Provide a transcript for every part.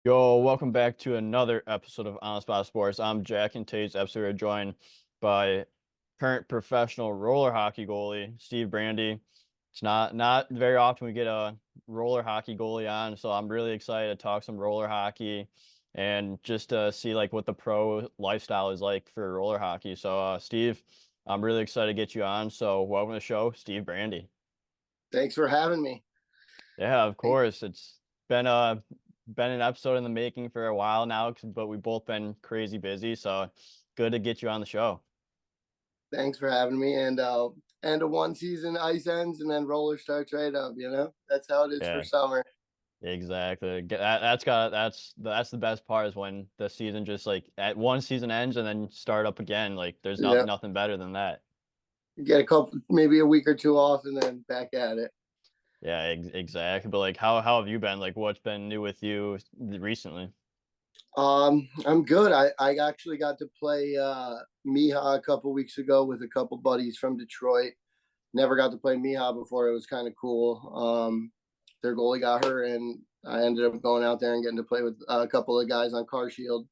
Yo, welcome back to another episode of On the Spot Sports. I'm Jack, and today's episode we're joined by current professional roller hockey goalie Steve Brandi. It's not very often we get a roller hockey goalie on, so I'm really excited to talk some roller hockey and just see like what the pro lifestyle is like for roller hockey. So, Steve, I'm really excited to get you on. So, welcome to the show, Steve Brandi. Thanks for having me. Yeah, of Hey, course. It's been an episode in the making for a while now, but we've both been crazy busy, so good to get you on the show. thanks for having me. And a one season ice ends and then roller starts right up, That's how it is for Yeah, summer. exactly. That's the best part is when the season just like at one season ends and then start up again. Like there's Yeah. nothing better than that. Get a couple maybe a week or two off and then back at it. Yeah, exactly. But like how have you been? Like what's been new with you recently? I'm good. I actually got to play Miha a couple weeks ago with a couple buddies from Detroit. Never got to play Miha before. It was kind of cool. Their goalie got hurt, and I ended up going out there and getting to play with a couple of guys on Car Shield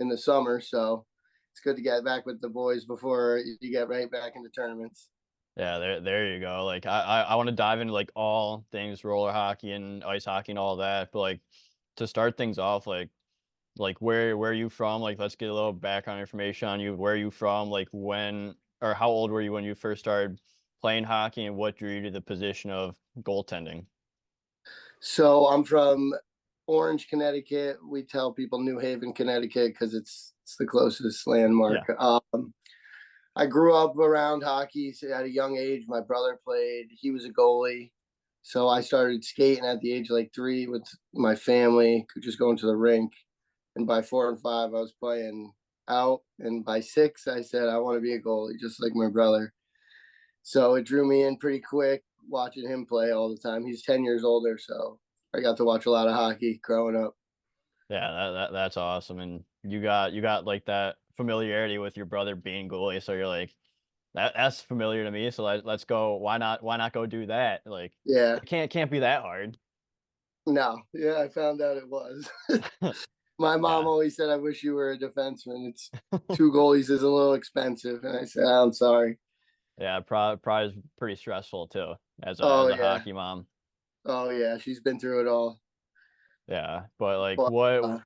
in the summer. So it's good to get back with the boys before you get right back into tournaments. Yeah, there you go. Like I want to dive into like all things roller hockey and ice hockey and all that. But like to start things off, like where are you from? Like let's get a little background information on you. Where are you from? Like when or how old were you when you first started playing hockey, and what drew you to the position of goaltending? So I'm from Orange, Connecticut. We tell people New Haven, Connecticut, because it's the closest Yeah. landmark. I grew up around hockey at a young age. My brother played; he was a goalie, so I started skating at the age of like 3 with my family, just going to the rink. And by 4 and 5, I was playing out. And by 6, I said I want to be a goalie, just like my brother. So it drew me in pretty quick watching him play all the time. He's 10 years older, so I got to watch a lot of hockey growing up. Yeah, that's awesome. And you got like that familiarity with your brother being goalie, so you're like that's familiar to me. So let's go. Why not go do that? Like Yeah. it can't be that hard. No. Yeah, I found out it was. My mom Yeah. always said, I wish you were a defenseman. It's two goalies is a little expensive. And I said, I'm sorry. Yeah, probably is pretty stressful too Oh, as a yeah. hockey mom. Oh, yeah. She's been through it all. Yeah, but like But what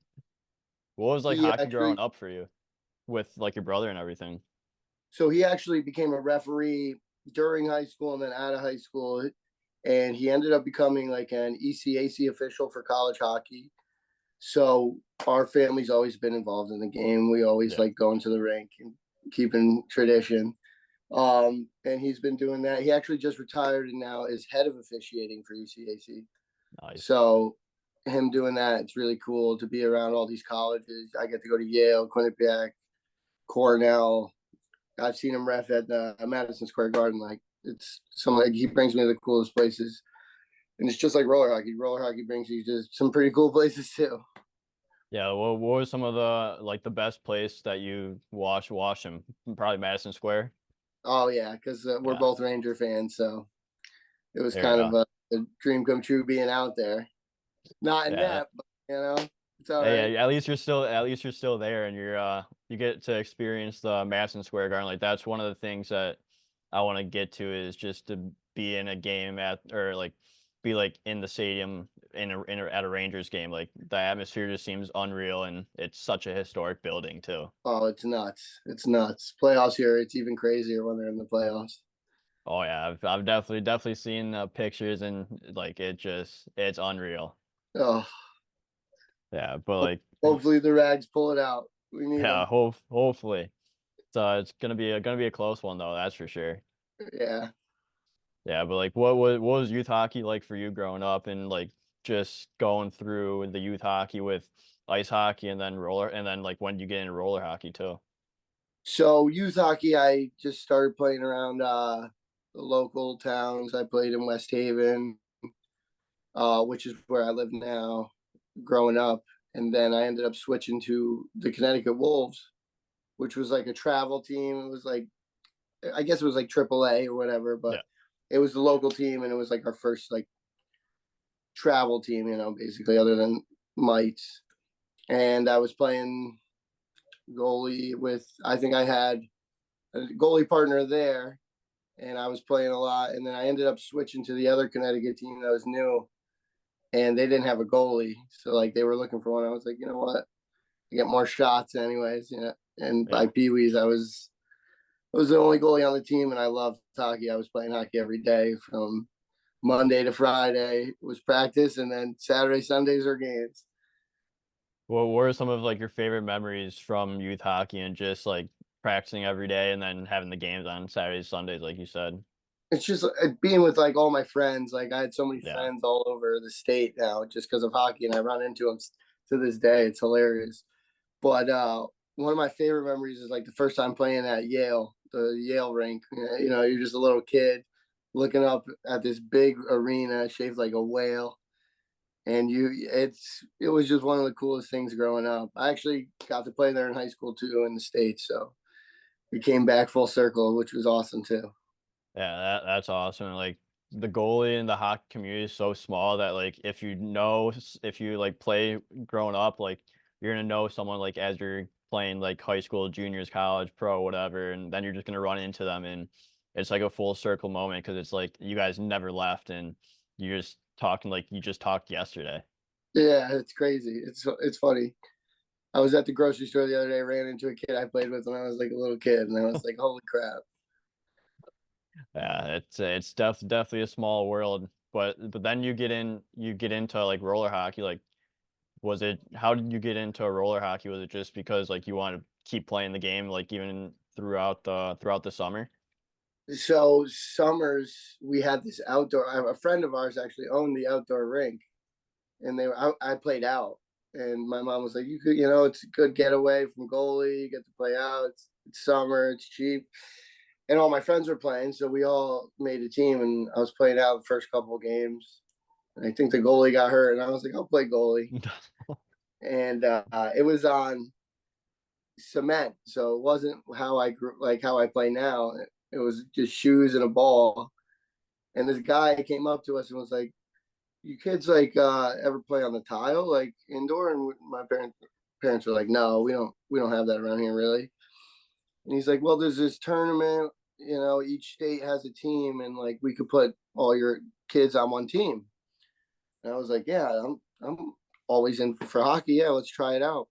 was like he hockey growing actually, up for you with like your brother and everything? so he actually became a referee during high school and then out of high school. And he ended up becoming like an ECAC official for college hockey. So our family's always been involved in the game. We always Yeah, like going to the rink and keeping tradition. And he's been doing that. He actually just retired and now is head of officiating for ECAC. nice. So him doing that, it's really cool to be around all these colleges. I get to go to Yale, Quinnipiac, Cornell. I've seen him ref at Madison Square Garden. Like it's some like he brings me to the coolest places, and it's just like roller hockey. Roller hockey brings you to some pretty cool places too. Yeah, what was some of the like the best place that you watch him? Probably Madison Square. Oh yeah, because we're Yeah, both Ranger fans, so it was there you kind of go. a dream come true being out there. Not in Yeah, that, but it's all yeah, right. yeah. At least you're still there, and you get to experience the Madison Square Garden. Like that's one of the things that I want to get to is just to be in a game at or like be like in the stadium at a Rangers game. Like the atmosphere just seems unreal, and it's such a historic building too. Oh, it's nuts. It's nuts. Playoffs here, it's even crazier when they're in the playoffs. Oh yeah, I've definitely seen pictures, and like it's unreal. Oh, Yeah, but like hopefully the Rags pull it out. We need yeah, them. hopefully. So it's gonna be a close one though, that's for sure. Yeah. Yeah, but like what was youth hockey like for you growing up and like just going through the youth hockey with ice hockey and then roller and then like when you get into roller hockey too? So youth hockey, I just started playing around the local towns. I played in West Haven, which is where I live now, growing up. And then I ended up switching to the Connecticut Wolves, which was like a travel team. It was like, I guess it was like AAA or whatever, but Yeah. it was the local team, and it was like our first like travel team, basically other than mites. and I was playing goalie with. I think I had a goalie partner there, and I was playing a lot. And then I ended up switching to the other Connecticut team that was new, and they didn't have a goalie, so like they were looking for one. I was like, you know what, I get more shots anyways, you know. And by Yeah. Pee Wees, I was the only goalie on the team, and I loved hockey. I was playing hockey every day from Monday to Friday was practice, and then Saturday, Sundays are games. What were some of like your favorite memories from youth hockey and just like practicing every day and then having the games on Saturdays, Sundays, like you said? It's just being with like all my friends. Like I had so many Yeah. friends all over the state now just because of hockey, and I run into them to this day. It's hilarious. But one of my favorite memories is like the first time playing at Yale, the Yale rink. You know, you're just a little kid looking up at this big arena shaped like a whale, and it was just one of the coolest things growing up. I actually got to play there in high school too in the States, so we came back full circle, which was awesome too. Yeah, that's awesome. And, like the goalie in the hockey community is so small that like if you like play growing up, like you're gonna know someone like as you're playing like high school, juniors, college, pro, whatever, and then you're just gonna run into them and it's like a full circle moment because it's like you guys never left and you're just talking like you just talked yesterday. Yeah, it's crazy. It's funny. I was at the grocery store the other day, ran into a kid I played with when I was like a little kid, and I was like, "Holy crap!" Yeah, it's definitely a small world, but then you get into like roller hockey. Like, was it how did you get into roller hockey? Was it just because like you want to keep playing the game, like even throughout the summer? So summers we had this outdoor. A friend of ours actually owned the outdoor rink, and they were out. I played out, and my mom was like, "You could, you know, it's a good getaway from goalie. You get to play out. It's summer. It's cheap." And all my friends were playing, so we all made a team, and I was playing out the first couple of games. And I think the goalie got hurt, and I was like, "I'll play goalie." And it was on cement, so it wasn't how I grew, like how I play now. It was just shoes and a ball. And this guy came up to us and was like, "You kids like ever play on the tile, like indoor?" And my parents were like, "No, we don't have that around here, really." And he's like, "Well, there's this tournament. You know, each state has a team, and like we could put all your kids on one team." And I was like, "Yeah, I'm always in for hockey. Yeah, let's try it out."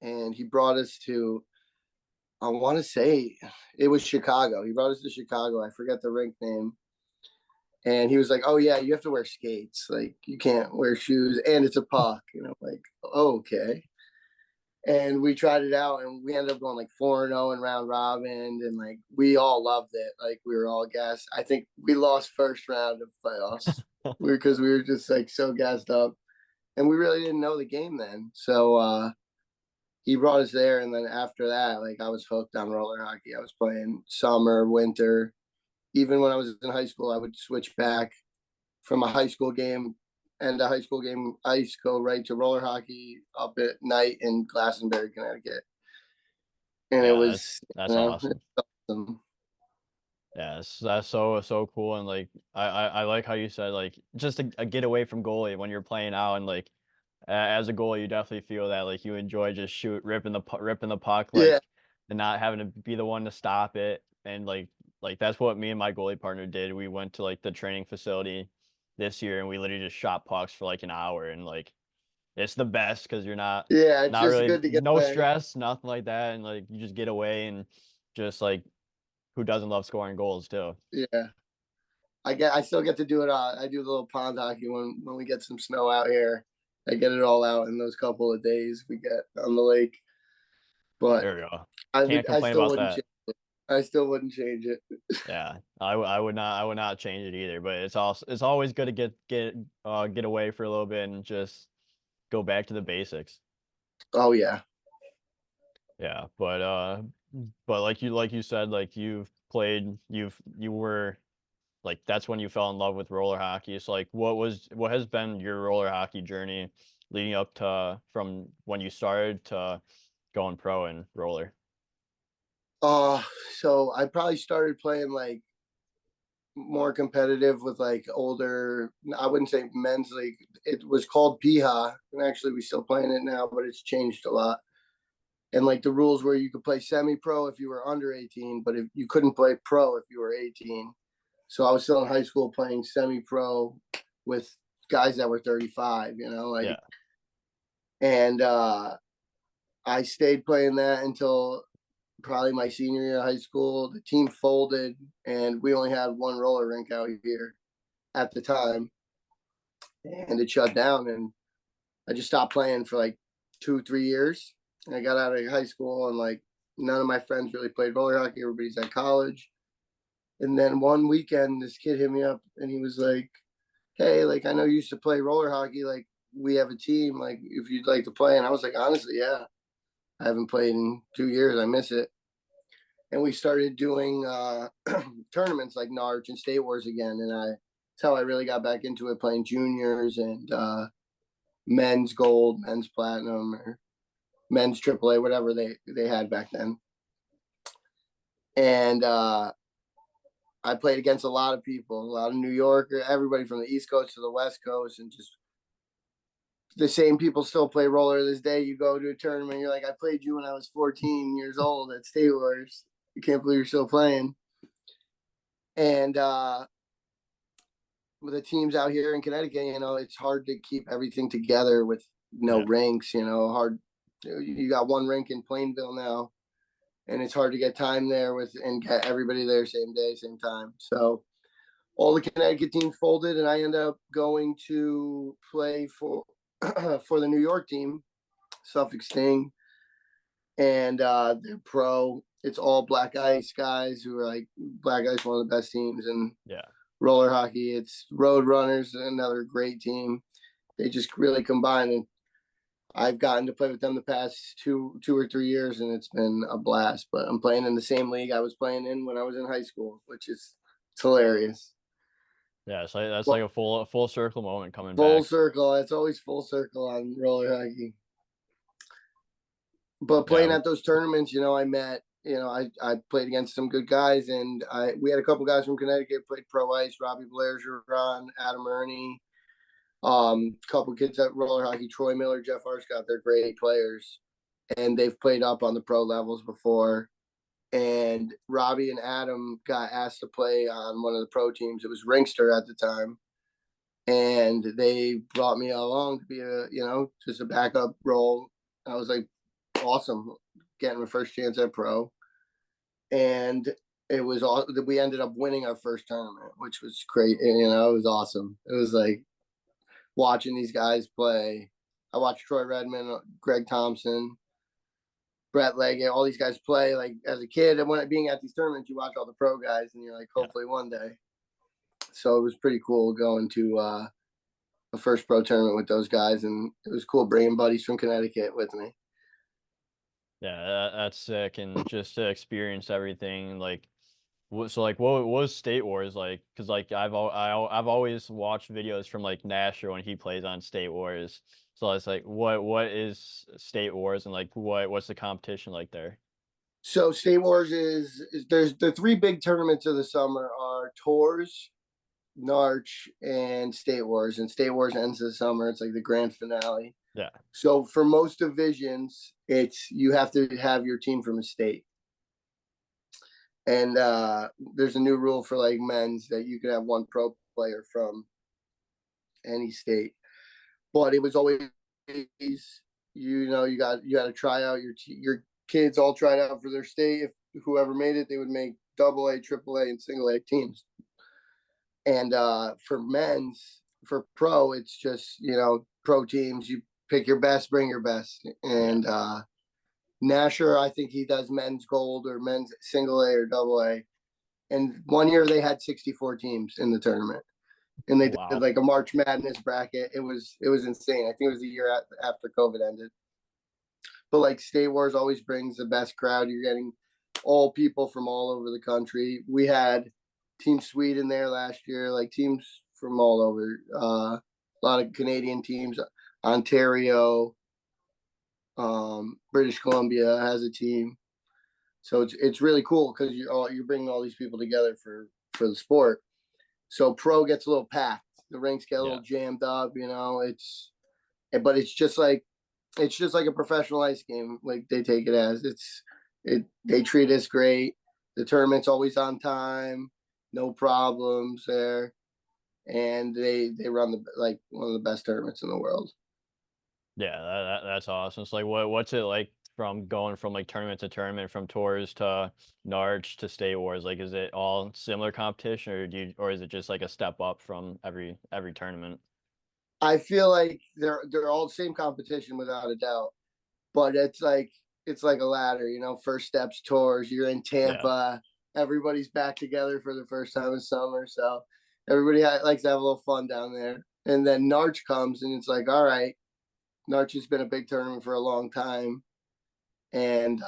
And he brought us to, I want to say it was Chicago. He brought us to Chicago. I forget the rink name. And he was like, "Oh yeah, you have to wear skates. Like you can't wear shoes, and it's a puck." And I'm like, oh, "Okay." And we tried it out, and we ended up going like 4-0 in round robin, and like we all loved it. Like we were all gassed. I think we lost first round of playoffs because we were just like so gassed up, and we really didn't know the game then. So he brought us there, and then after that, like I was hooked on roller hockey. I was playing summer, winter. Even when I was in high school, I would switch back from a high school game and a high school game. I used to go right to roller hockey up at night in Glastonbury, Connecticut, and it Yeah, was, that's you know, awesome. awesome. Yeah, that's so cool, and like I like how you said like just a get away from goalie when you're playing out, and like as a goalie, you definitely feel that like you enjoy just ripping the puck, Yeah, like and not having to be the one to stop it, and like that's what me and my goalie partner did. We went to like the training facility this year, and we literally just shot pucks for like an hour, and like it's the best because you're yeah, it's not just really good to get no away. stress, nothing like that, and like you just get away and just like who doesn't love scoring goals too? Yeah, I still get to do it. I do the little pond hockey when we get some snow out here. I get it all out in those couple of days we get on the lake. But There we go. I Can't would, I complain still about wouldn't that. change it. I still wouldn't change it. Yeah, I would not change it either. But it's always good to get away for a little bit and just go back to the basics. Oh yeah. Yeah, but like you said, like you were like that's when you fell in love with roller hockey. So like what has been your roller hockey journey leading up to from when you started to going pro in roller? Uh, so I probably started playing like more competitive with like older. I wouldn't say men's league. It was called Piha, and actually we still playing it now, but it's changed a lot. And like the rules where you could play semi-pro if you were under 18, but if you couldn't play pro if you were 18. So I was still in high school playing semi-pro with guys that were 35, like, Yeah. and I stayed playing that until probably my senior year of high school. The team folded, and we only had one roller rink out here at the time, and it shut down. And I just stopped playing for like 2, 3 years. I got out of high school, and like none of my friends really played roller hockey. Everybody's at college. And then one weekend, this kid hit me up, and he was like, "Hey, like I know you used to play roller hockey. Like we have a team. Like if you'd like to play." And I was like, honestly, yeah. I haven't played in 2 years. I miss it. And we started doing tournaments like Narch and State Wars again. And that's how I really got back into it, playing juniors and men's gold, men's platinum, or men's AAA, whatever they had back then. And I played against a lot of people, a lot of New Yorker, everybody from the East Coast to the West Coast, and just the same people still play roller this day. You go to a tournament, you're like, I played you when I was 14 years old at State Wars. You can't believe you're still playing. And with the teams out here in Connecticut, it's hard to keep everything together with no Yeah. rinks, hard. You got one rink in Plainville now, and it's hard to get time there and get everybody there same day, same time. So all the Connecticut teams folded, and I ended up going to play for for the New York team, Suffolk Sting, and they're pro. It's all black ice guys who are like black ice, one of the best teams in Yeah. roller hockey. It's Road Runners, another great team. They just really combine, and I've gotten to play with them the past 2 or 3 years, and it's been a blast. But I'm playing in the same league I was playing in when I was in high school, which is it's hilarious. Yeah. So that's like Well, a full circle moment coming full back. circle. It's always full circle on roller hockey. But playing Yeah. at those tournaments, I met, I played against some good guys, and we had a couple guys from Connecticut played pro ice, Robbie Blair-Juron, Adam Ernie, couple kids at roller hockey, Troy Miller, Jeff Arscott. They're great players, and they've played up on the pro levels before. And Robbie and Adam got asked to play on one of the pro teams. It was Ringster at the time, and they brought me along to be just a backup role. I was like, awesome, getting my first chance at pro, and it was all. We ended up winning our first tournament, which was great. It was awesome. It was like watching these guys play. I watched Troy Redmond, Greg Thompson, Brett Leggett, all these guys play like as a kid. And when being at these tournaments, you watch all the pro guys, and you're like, Yeah. hopefully one day. So it was pretty cool going to a first pro tournament with those guys, and it was cool bringing buddies from Connecticut with me. Yeah. That's sick, and just to experience everything, like, so like, what was State Wars like? Because like I've always watched videos from like Nasher when he plays on State Wars. So it's like, what is State Wars, and like what's the competition like there? So State Wars is there's the three big tournaments of the summer are Tours, Narch, and State Wars. And State Wars ends the summer. It's like the grand finale. Yeah. So for most divisions, it's you have to have your team from a state. And there's a new rule for like men's that you can have one pro player from any state. But it was always you got to try out your kids all tried out for their state. If whoever made it, they would make double A, triple A, and single A teams. And for men's, for pro, it's just pro teams. You pick your best, bring your best. Yeah. And Nasher, I think he does men's gold or men's single A or double A. And one year they had 64 teams in the tournament, and they Oh, did wow. like a March Madness bracket. It was insane. I think it was the year after COVID ended. But like State Wars always brings the best crowd. You're getting all people from all over the country. We had Team Sweden there last year, like teams from all over. A lot of Canadian teams, Ontario, British Columbia has a team. So it's really cool because you're bringing all these people together for the sport. So pro gets a little packed. The rinks get a Yeah. little jammed up. But it's just like a professional ice game. Like they take it as they treat us great. The tournament's always on time, no problems there, and they run like one of the best tournaments in the world. Yeah, that's awesome. It's like what's it like from going from like tournament to tournament, from tours to Narch to State Wars? Like, is it all similar competition, or or is it just like a step up from every tournament? I feel like they're all the same competition without a doubt, but it's like a ladder. First steps tours. You're in Yeah, Tampa. Everybody's back together for the first time in summer, so everybody likes to have a little fun down there. And then Narch comes, and it's like, all right, Narch has been a big tournament for a long time, and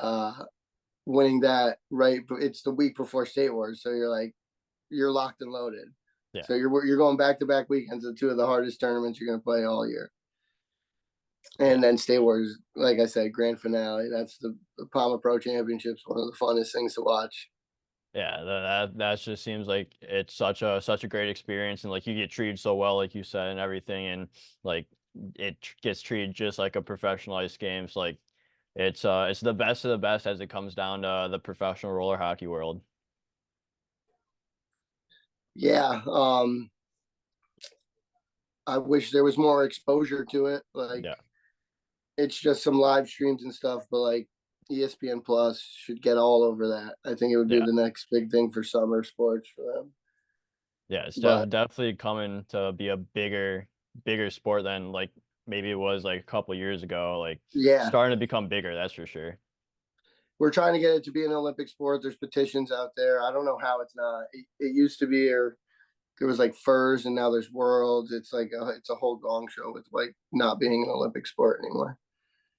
winning that right, it's the week before State Wars, so you're locked and loaded. yeah, So you're going back to back weekends of two of the hardest tournaments you're going to play all year. yeah. And then State Wars, like I said, grand finale. That's the Palmer Pro Championships, one of the funnest things to watch. Yeah, that just seems like it's such a great experience, and like you get treated so well, like you said, and everything, and like gets treated just like a professional ice game. So like it's the best of the best as it comes down to the professional roller hockey world. Yeah, I wish there was more exposure to it. Like Yeah, it's just some live streams and stuff, but like ESPN Plus should get all over that. I think it would be yeah, the next big thing for summer sports for them. yeah. It's But definitely coming to be a bigger sport than like maybe it was like a couple years ago. Like yeah, starting to become bigger, that's for sure. we're trying to get it to be an Olympic sport. There's petitions out there. I don't know how it's not. It used to be, or there was like furs, and now there's worlds. It's a whole gong show with like not being an Olympic sport anymore.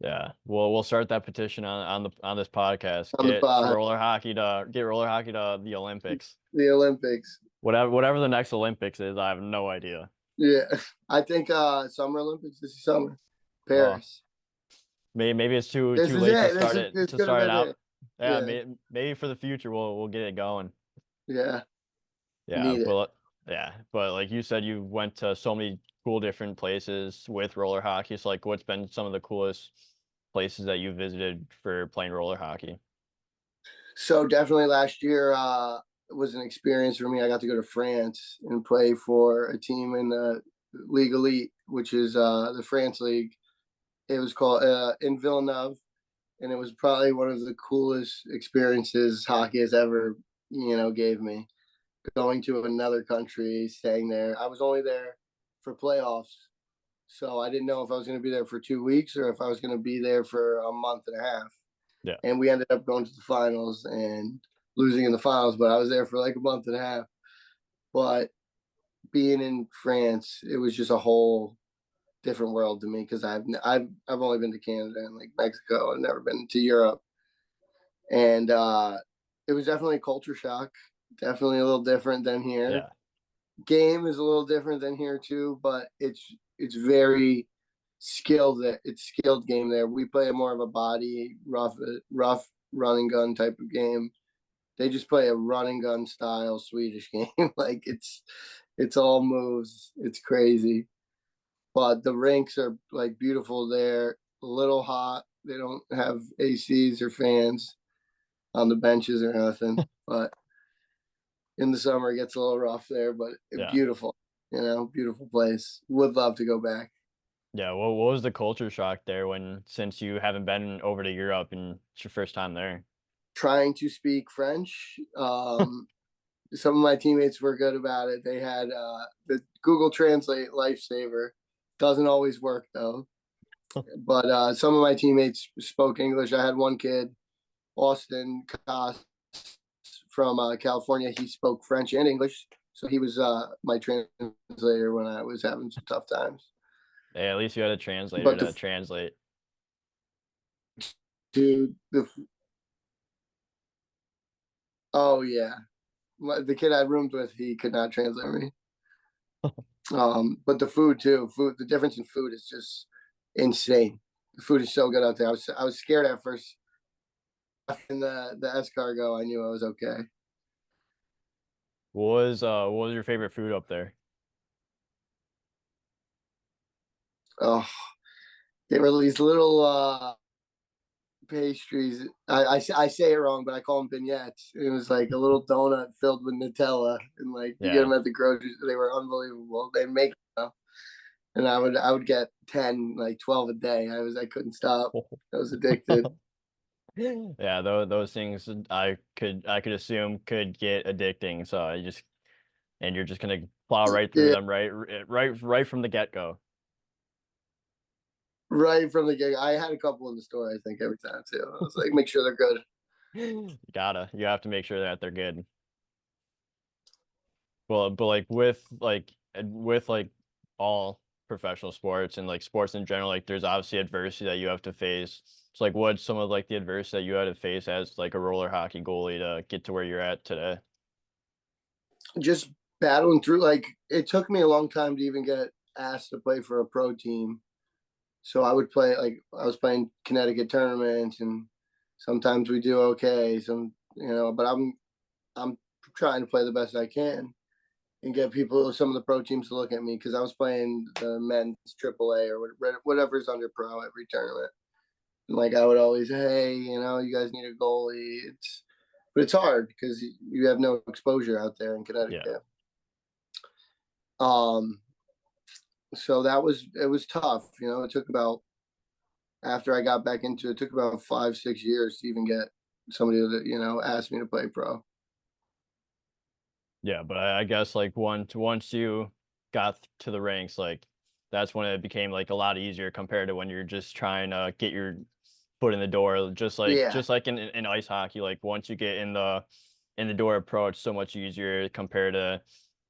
Yeah. Well, we'll start that petition on this podcast. On the pod, Get roller hockey to the Olympics. the Olympics. Whatever the next Olympics is, I have no idea. Yeah, I think Summer Olympics this summer, Well, Paris. maybe it's This too is late it. This to could have start it been out. it. Yeah, Yeah, maybe for the future we'll get it going. yeah, Yeah, need it. but like you said, you went to so many cool different places with roller hockey. So like, what's been some of the coolest places that you visited for playing roller hockey? So definitely last year was an experience for me. I got to go to France and play for a team in the League Elite, which is the France League. It was called in Villeneuve, and it was probably one of the coolest experiences hockey has ever, gave me. Going to another country, staying there. I was only there for playoffs, so I didn't know if I was going to be there for 2 weeks or if I was going to be there for a month and a half. Yeah, And we ended up going to the finals and losing in the finals, but I was there for like a month and a half. But being in France, it was just a whole different world to me because I've only been to Canada and like Mexico. I've never been to Europe, and it was definitely a culture shock. Definitely a little different than here. yeah, Game is a little different than here too, but it's very skilled. It's skilled game there. We play more of a body rough run and gun type of game. They just play a run and gun style Swedish game. Like it's all moves. It's crazy. But the rinks are like beautiful there. A little hot. They don't have ACs or fans on the benches or nothing. But in the summer it gets a little rough there, but yeah. beautiful. Beautiful place. Would love to go back. Yeah, what was the culture shock there since you haven't been over to Europe and it's your first time there? Trying to speak French. Some of my teammates were good about it. They had the Google Translate lifesaver. Doesn't always work though. But some of my teammates spoke English. I had one kid, Austin Koss from California. He spoke French and English, so he was my translator when I was having some tough times. Hey, at least you had a translator But to translate. to the oh yeah, the kid I roomed with, he could not translate me. But the food too. The difference in food is just insane. The food is so good out there. I was scared at first. In the escargot, I knew I was okay. what was your favorite food up there? Oh, they were these little pastries. I say it wrong, but I call them beignets. It was like a little donut filled with Nutella, and like you get Yeah. them at the grocery. They were unbelievable. They make them, and I would get 10, like 12 a day. I couldn't stop. I was addicted. Yeah, those things I could assume could get addicting. So and you're just gonna plow right through Yeah, them right from the get-go. right from the get. I had a couple in the store. I think every time too. I was like, make sure they're good. You have to make sure that they're good. Well, but like with all professional sports and like sports in general, like there's obviously adversity that you have to face. It's like what's some of like the adversity that you had to face as like a roller hockey goalie to get to where you're at today? Just battling through. Like it took me a long time to even get asked to play for a pro team. So I would play like I was playing Connecticut tournaments, and sometimes we do okay. But I'm trying to play the best I can and get people, some of the pro teams to look at me because I was playing the men's AAA or whatever's under pro every tournament. And like I would always, hey, you guys need a goalie. But it's hard because you have no exposure out there in Yeah. Connecticut. Um, so it was tough. It took about after I got back into it, it took about 5, 6 years to even get somebody that asked me to play pro. Yeah, but I guess like once you got to the ranks, like that's when it became like a lot easier compared to when you're just trying to get your foot in the door. Yeah, Just like in ice hockey, like once you get in the door of pro, it's so much easier compared to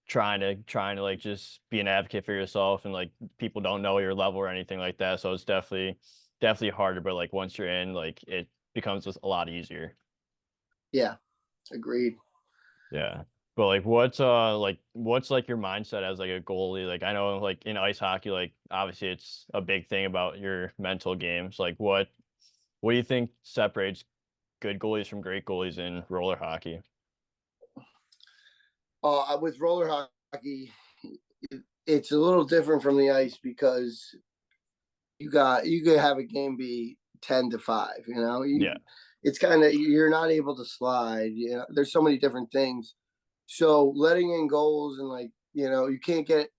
trying to like just be an advocate for yourself and like people don't know your level or anything like that. So it's definitely harder, but like once you're in, like it becomes just a lot easier. yeah, agreed. Yeah. But like what's like your mindset as like a goalie? Like I know like in ice hockey, like obviously it's a big thing about your mental games. Like what do you think separates good goalies from great goalies in roller hockey? With roller hockey, it's a little different from the ice because you could have a game be 10-5. Yeah. It's kind of you're not able to slide. There's so many different things. So letting in goals and like you can't get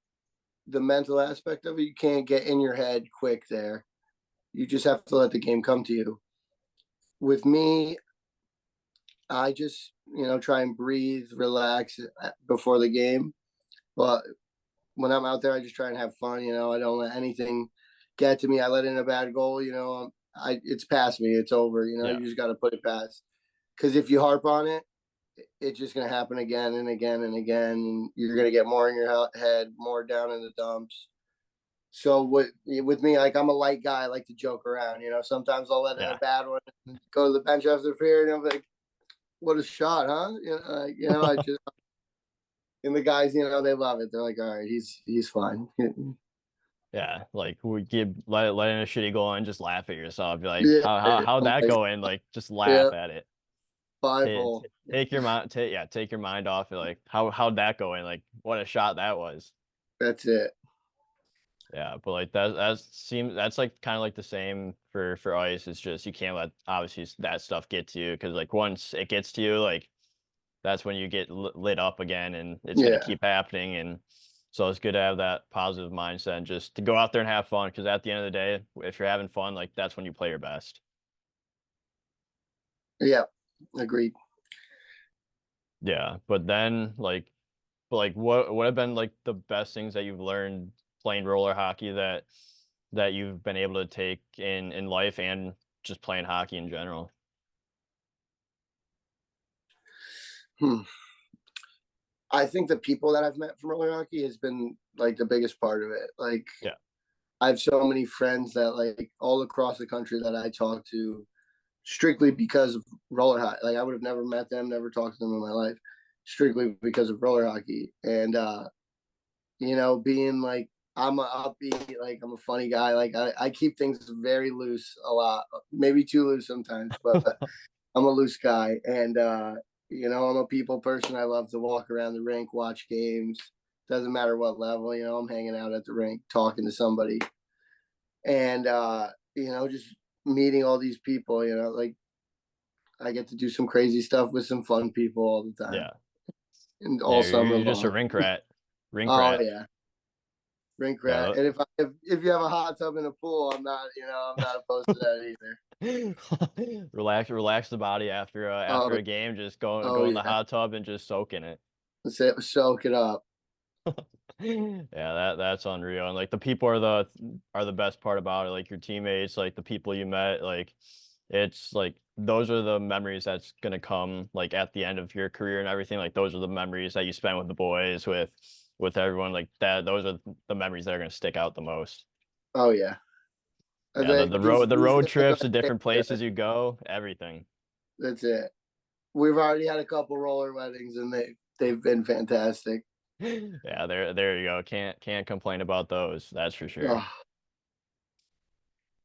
the mental aspect of it. You can't get in your head quick there. You just have to let the game come to you. With me, I just try and breathe, relax before the game. But when I'm out there, I just try and have fun. I don't let anything get to me. I let in a bad goal. It's past me. It's over. Yeah. You just got to put it past. Because if you harp on it, it's just going to happen again and again and again, and you're going to get more in your head, more down in the dumps. So with me, like I'm a light guy. I like to joke around. Sometimes I'll let in a Yeah. bad one, and go to the bench after the period, and I'm like, "What a shot, huh?" I just and the guys, they love it. They're like, "All right, he's fine." Yeah. Like we give letting a shitty goal and just laugh at yourself. Be like, Yeah, how'd I'm that like, go in? Like just yeah, laugh at it. 5 hole. Take your mind off. You're like, how'd that go in? Like, what a shot that was. That's it. Yeah, but like that's like kind of like the same for ice. It's just you can't let obviously that stuff get to you because like once it gets to you, like that's when you get lit up again, and it's gonna Yeah, keep happening. And so it's good to have that positive mindset and just to go out there and have fun. Because at the end of the day, if you're having fun, like that's when you play your best. yeah, agreed. Yeah, but then like what have been like the best things that you've learned playing roller hockey that you've been able to take in life and just playing hockey in general? Hmm. I think the people that I've met from roller hockey has been like the biggest part of it. Like Yeah. I have so many friends that like all across the country that I talk to strictly because of roller hockey. Like I would have never met them, never talked to them in my life, strictly because of roller hockey. And being like I'm a upbeat, like I'm a funny guy. Like I keep things very loose a lot, maybe too loose sometimes, but I'm a loose guy. And I'm a people person. I love to walk around the rink, watch games. Doesn't matter what level, I'm hanging out at the rink, talking to somebody, and just meeting all these people. Like I get to do some crazy stuff with some fun people all the time, Yeah. and Yeah, all summer you're just a long. rink rat. Rink Oh rat. yeah, rink Yeah, rat. And if you have a hot tub and a pool, I'm not opposed to that either. relax the body after Oh, a game, just oh go in the yeah, hot tub and just soak in it. soak it up. Yeah, that's unreal. And like the people are the best part about it. Like your teammates, like the people you met, like it's like those are the memories that's gonna come like at the end of your career and everything. Like those are the memories that you spend with the boys, with everyone like that. Those are the memories that are gonna stick out the most. Oh yeah. I Yeah, the, think the road the these road days trips, the I think different places you go, everything. that's it. We've already had a couple roller weddings, and they've been fantastic. Yeah, there you go. Can't complain about those. That's for sure. Oh,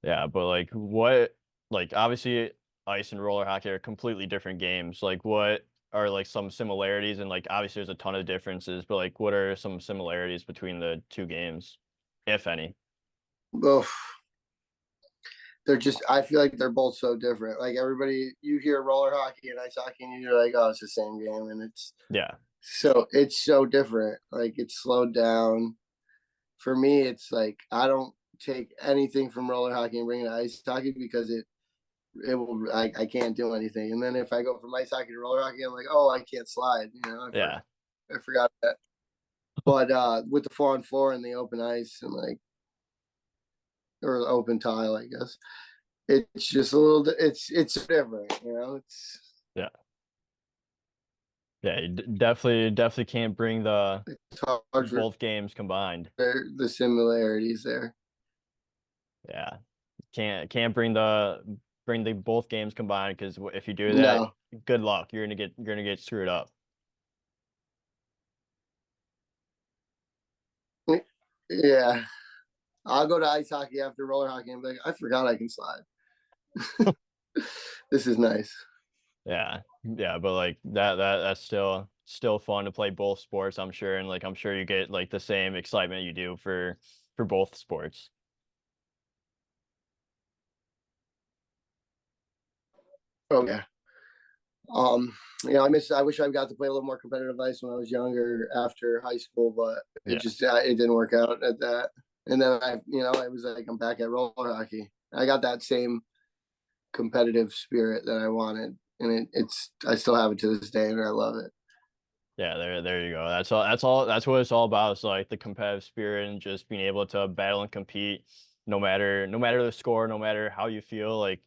Yeah, but like what like obviously ice and roller hockey are completely different games. Like what are like some similarities and like obviously there's a ton of differences, but like what are some similarities between the two games, if any? oof. They're just. I feel like they're both so different. Like everybody, you hear roller hockey and ice hockey, and you're like, oh, it's the same game, and Yeah. it's so different. Like it's slowed down. For me, it's like I don't take anything from roller hockey and bring it to ice hockey because it will I can't do anything. And then if I go from ice hockey to roller hockey, I'm like, oh, I can't slide. Yeah. I forgot that. But with the 4-on-4 and the open ice and like or the open tile, I guess it's just a little. It's different. Yeah. Yeah, you definitely can't bring It's hard for both games combined. the similarities there. Yeah. Can't bring the both games combined because if you do that, No, good luck. You're gonna get screwed up. yeah, I'll go to ice hockey after roller hockey and be like, I forgot I can slide. This is nice. Yeah. Yeah, but like that's still fun to play both sports, I'm sure, and like I'm sure you get like the same excitement you do for both sports. Oh yeah. Um, I wish I got to play a little more competitive ice when I was younger after high school, but Yeah. it didn't work out at that. And then I was like, I'm back at roller hockey. I got that same competitive spirit that I wanted, and I still have it to this day, and I love it. Yeah, there you go. That's what it's all about. It's like the competitive spirit and just being able to battle and compete no matter the score, no matter how you feel, like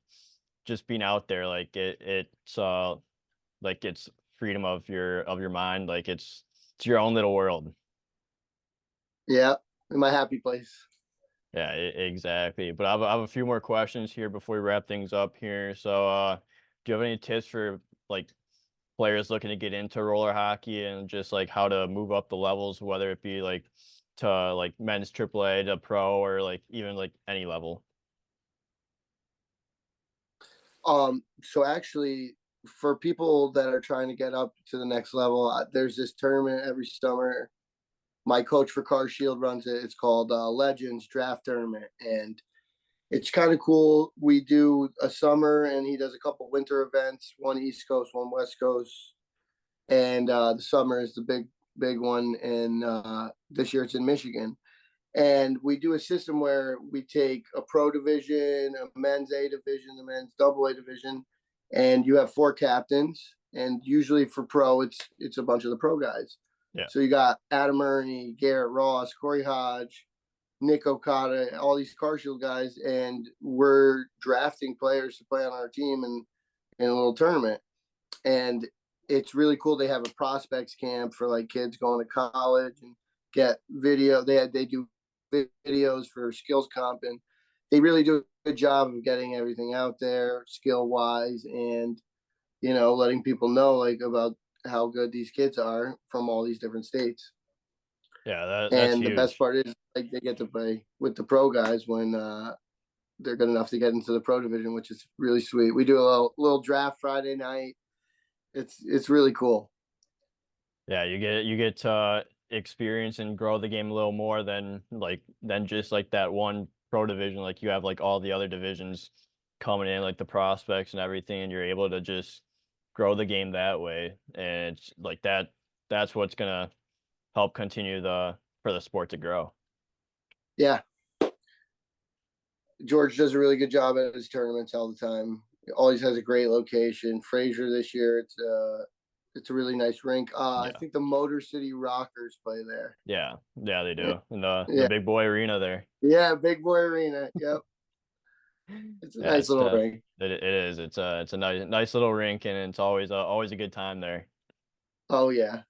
just being out there, like it's freedom of your mind, like it's your own little world. Yeah, in my happy place. Yeah, exactly. But I have a few more questions here before we wrap things up here. So, do you have any tips for like players looking to get into roller hockey and just like how to move up the levels, whether it be like to like men's AAA to pro or like even like any level? So actually, for people that are trying to get up to the next level, there's this tournament every summer. My coach for Car Shield runs it. It's called Legends Draft Tournament, and it's kind of cool. We do a summer, and he does a couple winter events, one East Coast, one West Coast, and the summer is the big one. And this year it's in Michigan, and we do a system where we take a pro division, a men's A division, the men's double A division, and you have four captains. And usually for pro, it's a bunch of the pro guys. Yeah. So you got Adam Ernie, Garrett Ross, Corey Hodge, Nick Okada, all these car shield guys, and we're drafting players to play on our team in a little tournament. And it's really cool. They have a prospects camp for like kids going to college and get video. They do videos for skills comp, and they really do a good job of getting everything out there skill wise, and letting people know like about how good these kids are from all these different states. Yeah, that's And the best huge. part is like they get to play with the pro guys when they're good enough to get into the pro division, which is really sweet. We do a little draft Friday night, It's really cool. Yeah, you get to experience and grow the game a little more than just like that one pro division. Like you have like all the other divisions coming in, like the prospects and everything, and you're able to just grow the game that way. And it's like that's what's gonna help continue for the sport to grow. Yeah, George does a really good job at his tournaments all the time. He always has a great location. Fraser this year, it's a really nice rink. I Yeah. think the Motor City Rockers play there. Yeah. Yeah, they Yeah, do. And the yeah, big boy arena there. yeah, Big Boy Arena. Yep, it's a Yeah, nice it's little tough. rink. It is. It's a nice little rink, and it's always a good time there. Oh yeah.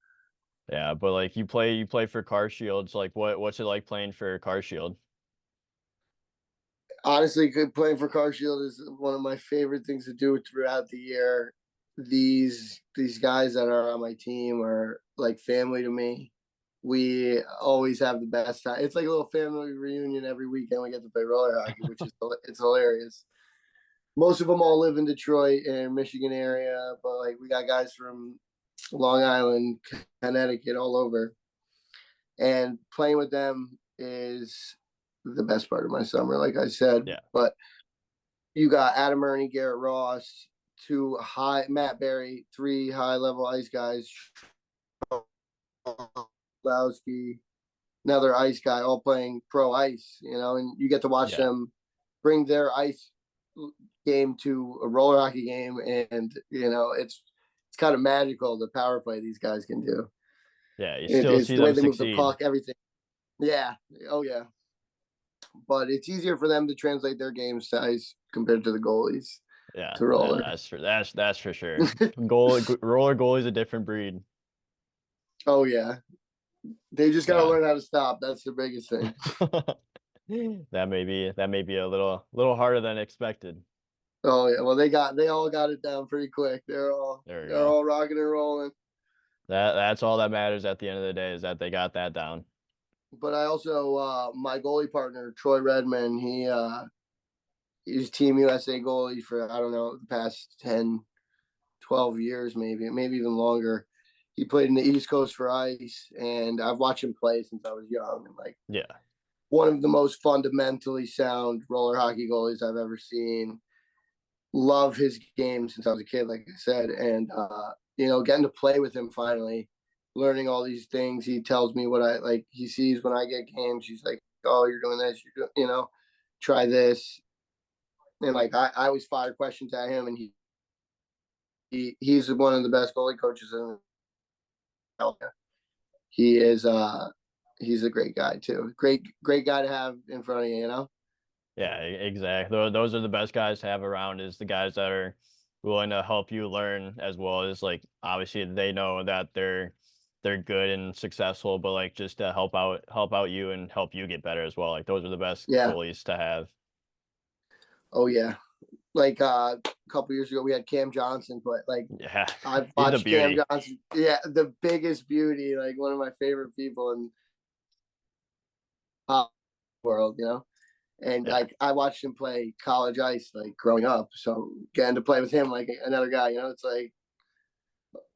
Yeah, but like you play for Car Shields. Like what's it like playing for Car Shield? Honestly, playing for Car Shield is one of my favorite things to do throughout the year. These guys that are on my team are like family to me. We always have the best time. It's like a little family reunion every weekend. We get to play roller hockey, which is it's hilarious. Most of them all live in Detroit and Michigan area, but like we got guys from Long Island, Connecticut, all over, and playing with them is the best part of my summer, like I said. Yeah. But you got Adam Ernie, Garrett Ross, two high Matt Barry, three high level ice guys, Lowski, another ice guy, all playing pro ice, and you get to watch Yeah. them bring their ice game to a roller hockey game, and it's kind of magical the power play these guys can do. Yeah, you still It's see the way them they move the succeed. puck, everything. Yeah. Oh yeah. But it's easier for them to translate their games to ice compared to the goalies Yeah. to Yeah, roller. that's for sure. Roller goalie's a different breed. Oh yeah. They just got to Yeah. learn how to stop. That's the biggest thing. That may be a little harder than expected. Oh yeah. Well, they all got it down pretty quick. They're all There we they're go. all rocking and rolling. That's all that matters at the end of the day is that they got that down. But I also my goalie partner Troy Redmond. He's Team USA goalie for I don't know the past 10, 12 years, maybe even longer. He played in the East Coast for Ice, and I've watched him play since I was young. And like Yeah. one of the most fundamentally sound roller hockey goalies I've ever seen. Love his game since I was a kid, like I said, and getting to play with him finally, learning all these things. He tells me what I like. He sees when I get games. He's like, "Oh, you're doing this. You're doing, try this." And like I always fire questions at him, and he's one of the best goalie coaches in California. He is he's a great guy too. Great guy to have in front of you. Yeah, exactly. Those are the best guys to have around is the guys that are willing to help you learn as well as like obviously they know that they're good and successful, but like just to help out you and help you get better as well. Like those are the best Yeah. goalies to have. Oh yeah. Like a couple years ago, we had Cam Johnson, but like Yeah. I've He's a watched Cam beauty. Johnson. Yeah, the biggest beauty, like one of my favorite people in the world. And Yeah. like I watched him play college ice, like growing up. So getting to play with him, like another guy, it's like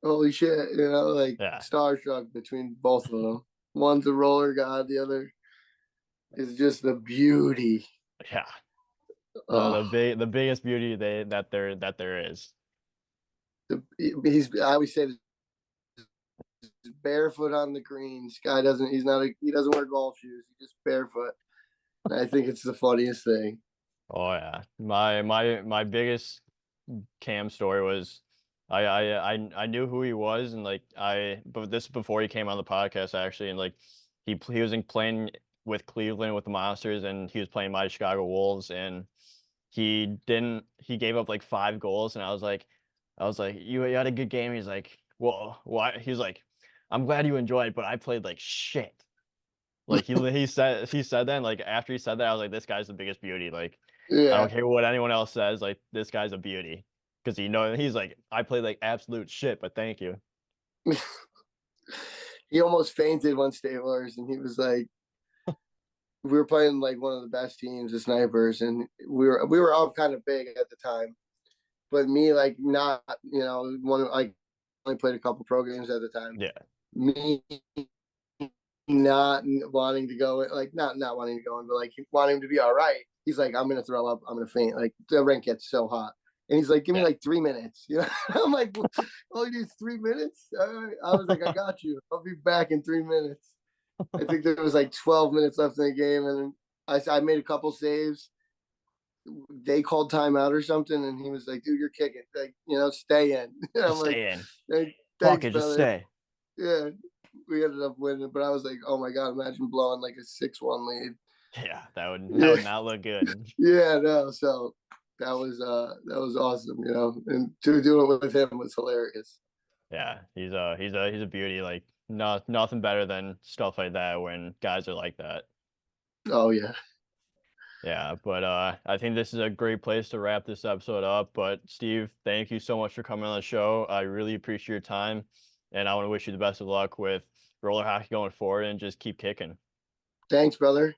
holy shit, like Yeah. starstruck between both of them. One's a roller god, the other is just the beauty. Yeah. The Oh, biggest beauty that there is. I always say barefoot on the greens. Guy doesn't. He doesn't wear golf shoes. He's just barefoot. And I think it's the funniest thing. Oh yeah. My biggest Cam story was I knew who he was and like but this is before he came on the podcast actually and like he was playing with Cleveland with the Monsters and he was playing my Chicago Wolves and he gave up like 5 goals and I was like you had a good game. He's like, well, why? He's like, I'm glad you enjoyed, but I played like shit. Like he said that and like after he said that I was like, this guy's the biggest beauty. Like I don't Yeah. care what anyone else says. Like this guy's a beauty because he's like I played like absolute shit, but thank you. He almost fainted once Stablers, and he was like, we were playing like one of the best teams, the Snipers, and we were all kind of big at the time. But me, like, not, one like only played a couple pro games at the time. Yeah. Me not wanting to go, like not wanting to go in, but like wanting to be all right. He's like, I'm gonna throw up, I'm gonna faint. Like the rink gets so hot. And he's like, give me Yeah. like 3 minutes. You know, I'm like, all you need is 3 minutes. All right. I was like, I got you. I'll be back in 3 minutes. I think there was like 12 minutes left in the game, and I made a couple saves. They called timeout or something, and he was like, "Dude, you're kicking. Like, stay in." And I'm Just like, stay in. Fuck Thanks, it, just brother." stay. Yeah, we ended up winning, but I was like, "Oh my god, imagine blowing like a 6-1 lead." Yeah, that Yeah, would not look good. yeah, no. So that was awesome, and to do it with him was hilarious. Yeah, he's a beauty. Like nothing better than stuff like that when guys are like that. Oh yeah, Yeah, but I think this is a great place to wrap this episode up. But Steve, thank you so much for coming on the show. I really appreciate your time, and I want to wish you the best of luck with roller hockey going forward, and just keep kicking. thanks, brother.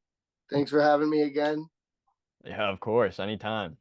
Thanks for having me again. Yeah, of course, anytime.